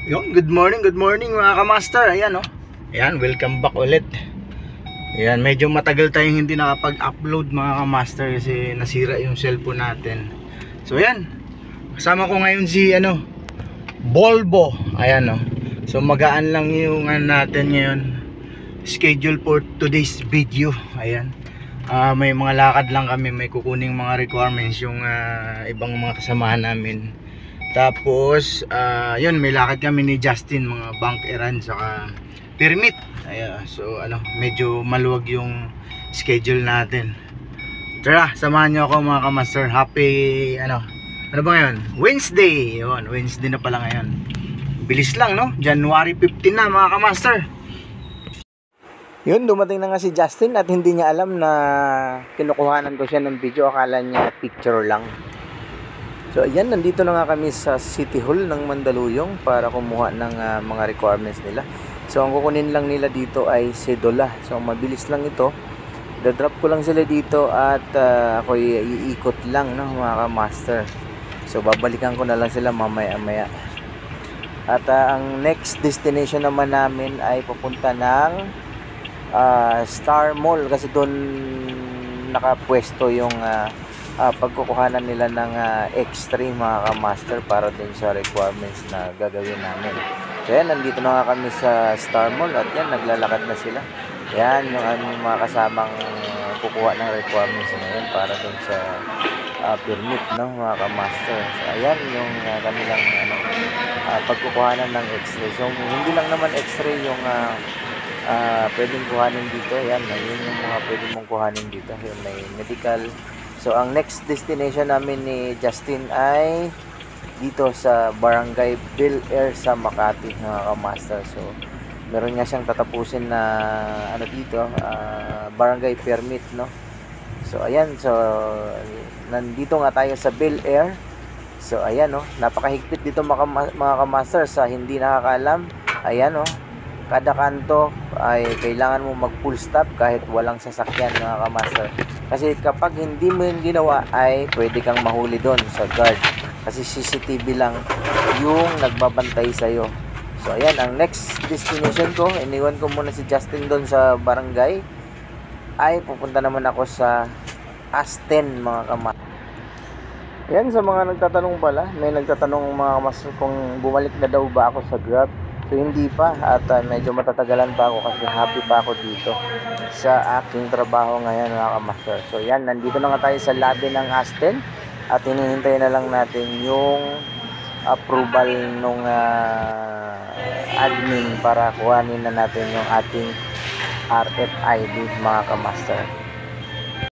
Good morning mga kamaster. Ayan oh. Ayan, welcome back ulit. Ayan, medyo matagal tayong hindi nakapag-upload mga kamaster kasi nasira yung cellphone natin. So ayan, kasama ko ngayon si Volvo. Ayan oh. So magaan lang yung natin ngayon. Schedule for today's video. Ayan. May mga lakad lang kami, may kukuning mga requirements yung ibang mga kasamahan namin. Tapos yun, may lakad kami ni Justin, mga bank errand saka permit. Ayan, so medyo maluwag yung schedule natin. Tara, samahan nyo ako mga kamaster. Happy ano ba ngayon? Wednesday. Yun, Wednesday na pala ngayon. Bilis lang no, January 15 na mga kamaster. Yun, dumating na nga si Justin at hindi niya alam na kinukuhanan ko siya ng video. Akala niya picture lang. So ayan, nandito na nga kami sa City Hall ng Mandaluyong para kumuha ng mga requirements nila. So ang kukunin lang nila dito ay sedula. So mabilis lang ito. Dadrop ko lang sila dito at ako iikot lang no, mga ka-master. So babalikan ko na lang sila mamaya-maya. At ang next destination naman namin ay pupunta ng Star Mall kasi doon nakapwesto yung pagkukuhanan nila ng extreme mga ka-master para dun sa requirements na gagawin namin. So yan, nandito na nga kami sa Star Mall at yan, naglalakad na sila. Yan, yung aming mga kasamang kukuha ng requirements na yun para dun sa permit no, mga ka-master. So ayan, yung kanilang pagkukuhanan ng x-ray. So hindi lang naman x-ray yung pwedeng kuhanin dito. Yan, yun yung mga pwedeng mong kuhanin dito. Yun, may medical. So ang next destination namin ni Justin ay dito sa Barangay Bel Air sa Makati mga ka-master. So meron nga siyang tatapusin na dito, barangay permit no. So ayan, so nandito nga tayo sa Bel Air. So ayan no, napakahigpit dito mga ka-master sa hindi nakakaalam. Ayan no, kada kanto ay kailangan mo mag full stop kahit walang sasakyan mga ka-master. Kasi kapag hindi mo yung ginawa ay pwede kang mahuli doon sa guard. Kasi CCTV lang yung nagbabantay sa'yo. So ayan, ang next destination ko, iniwan ko muna si Justin doon sa barangay. Ay pupunta naman ako sa Aston mga ka-master. Yan, sa mga nagtatanong pala, may nagtatanong mga ka-master kung bumalik na daw ba ako sa Grab. So hindi pa at medyo matatagalan pa ako kasi happy pa ako dito sa aking trabaho ngayon mga ka-master. So yan, nandito na nga tayo sa lobby ng Aston at hinihintay na lang natin yung approval nung admin para kuhanin na natin yung ating RFID mga ka-master.